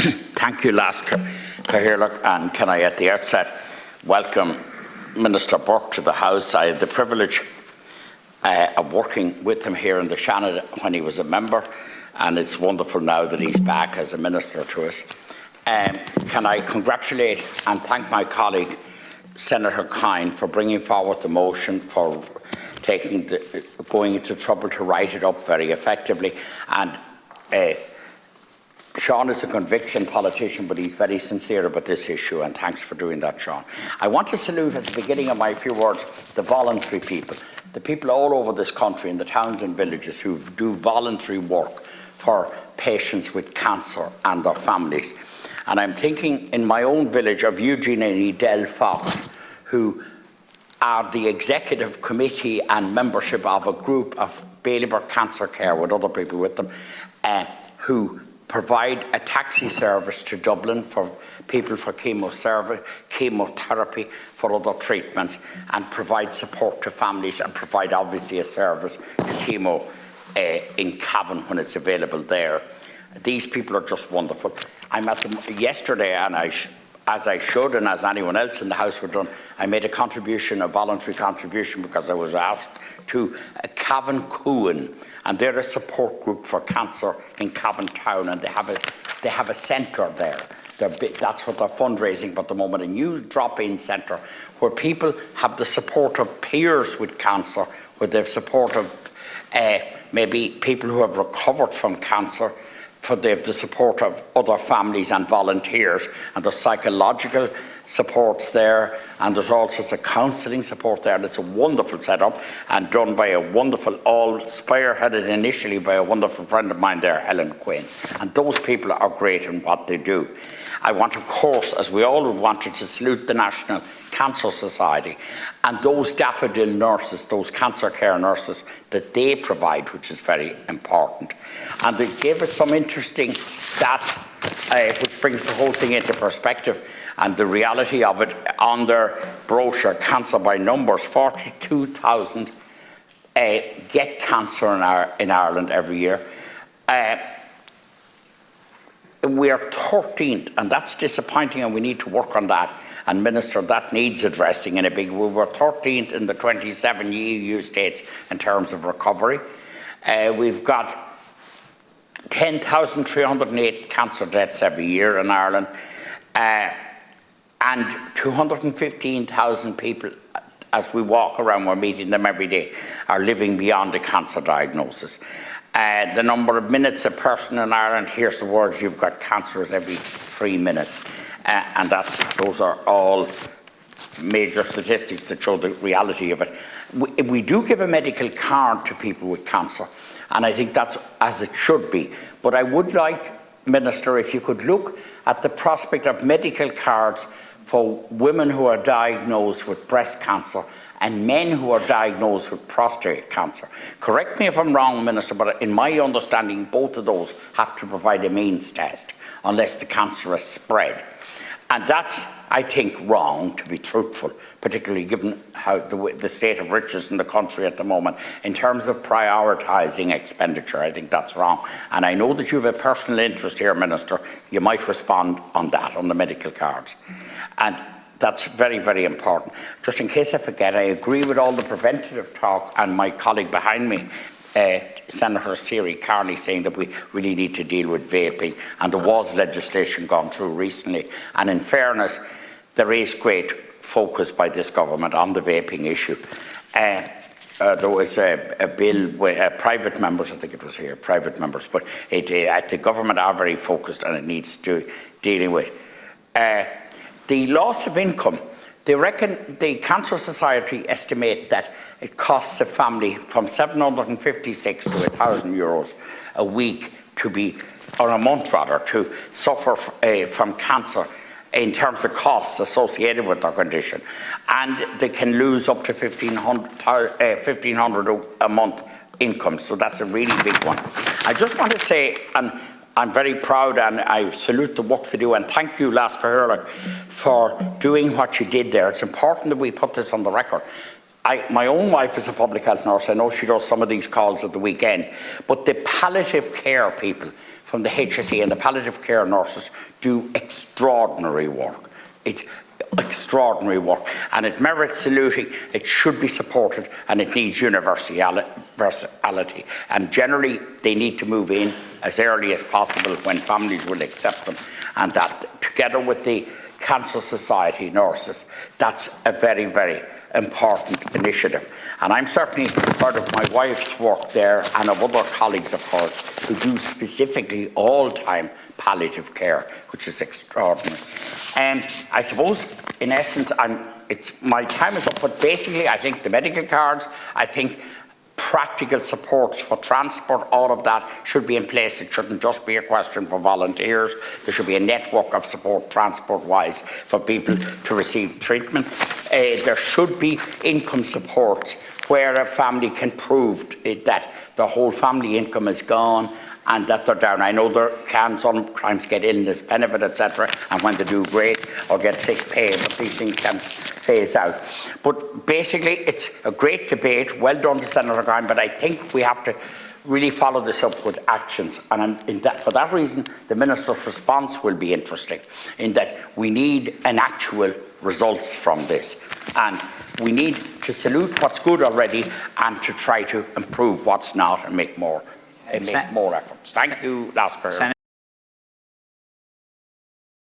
Thank you, Lasker Cahirlock, and can I at the outset welcome Minister Burke to the House. I had the privilege of working with him here in the Shannon when he was a member, and it's wonderful now that he's back as a minister to us. Can I congratulate and thank my colleague Senator Kine for bringing forward the motion, for going into trouble to write it up very effectively. And Sean is a conviction politician, but he's very sincere about this issue, and thanks for doing that, Sean. I want to salute at the beginning of my few words the voluntary people, the people all over this country in the towns and villages who do voluntary work for patients with cancer and their families. And I'm thinking in my own village of Eugene and Edel Fox, who are the executive committee and membership of a group of Bailieborough Cancer Care with other people with them, who provide a taxi service to Dublin for people for chemotherapy, for other treatments, and provide support to families and provide obviously a service to chemo in Cavan when it's available there. These people are just wonderful. I met them yesterday, and as I should, and as anyone else in the House would done, I made a voluntary contribution, because I was asked to Cavan Cohen, and they're a support group for cancer in Cavan Town, and they have a centre there. That's what they're fundraising for at the moment, a new drop-in centre where people have the support of peers with cancer, where they've support of maybe people who have recovered from cancer, for the support of other families and volunteers, and there's psychological supports there, and there's all sorts of counselling support there, and it's a wonderful setup and done by a wonderful, all spearheaded initially by a wonderful friend of mine there, Helen Quinn, and those people are great in what they do. I want, of course, as we all wanted, to salute the National Cancer Society and those daffodil nurses, those cancer care nurses that they provide, which is very important. And they gave us some interesting stats, which brings the whole thing into perspective, and the reality of it on their brochure, Cancer by Numbers. 42,000 get cancer in Ireland every year. We are 13th, and that's disappointing, and we need to work on that. And Minister, that needs addressing in a big way. We were 13th in the 27 EU states in terms of recovery. We've got 10,308 cancer deaths every year in Ireland, and 215,000 people, as we walk around, we're meeting them every day, are living beyond a cancer diagnosis. The number of minutes a person in Ireland hears the words "you've got cancer" is every 3 minutes, and those are all major statistics that show the reality of it. We do give a medical card to people with cancer, and I think that's as it should be. But I would like, Minister, if you could look at the prospect of medical cards for women who are diagnosed with breast cancer and men who are diagnosed with prostate cancer. Correct me if I'm wrong, Minister, but in my understanding, both of those have to provide a means test unless the cancer has spread. And that's, I think, wrong, to be truthful, particularly given how the state of riches in the country at the moment. In terms of prioritising expenditure, I think that's wrong. And I know that you have a personal interest here, Minister. You might respond on that, on the medical cards. And that's very, very important. Just in case I forget, I agree with all the preventative talk, and my colleague behind me, Senator Siri Carney, saying that we really need to deal with vaping, and there was legislation gone through recently, and in fairness, there is great focus by this government on the vaping issue. There was a bill with private members, I think it was here, private members, but the government are very focused, and it needs to dealing with. The loss of income, they reckon, the Cancer Society estimate that it costs a family from 756 to €1,000 a week to be, or a month rather, to suffer from cancer in terms of costs associated with their condition. And they can lose up to $1,500 a month income, so that's a really big one. I just want to say, and I'm very proud, and I salute the work they do, and thank you, Lasker Cahirlock, for doing what you did there. It's important that we put this on the record. my own wife is a public health nurse. I know she does some of these calls at the weekend, but the palliative care people from the HSE and the palliative care nurses do extraordinary work. Extraordinary work, and it merits saluting. It should be supported, and it needs universality. And generally, they need to move in as early as possible when families will accept them, and that together with the Cancer Society nurses, that's a very, very important initiative. And I'm certainly proud of my wife's work there and of other colleagues of hers who do specifically all-time palliative care, which is extraordinary. And I suppose, in essence, my time is up, but basically I think the medical cards, I think practical supports for transport, all of that should be in place. It shouldn't just be a question for volunteers. There should be a network of support transport-wise for people to receive treatment. There should be income supports where a family can prove that the whole family income is gone and that they're down. I know there can sometimes get illness benefit, etc., and when they do great, or get sick pay, but these things can phase out. But basically, it's a great debate. Well done to Senator Grime, but I think we have to really follow this up with actions. And for that reason, the Minister's response will be interesting, in that we need an actual results from this. And we need to salute what's good already and to try to improve what's not and make more efforts. Thank you, Lasker.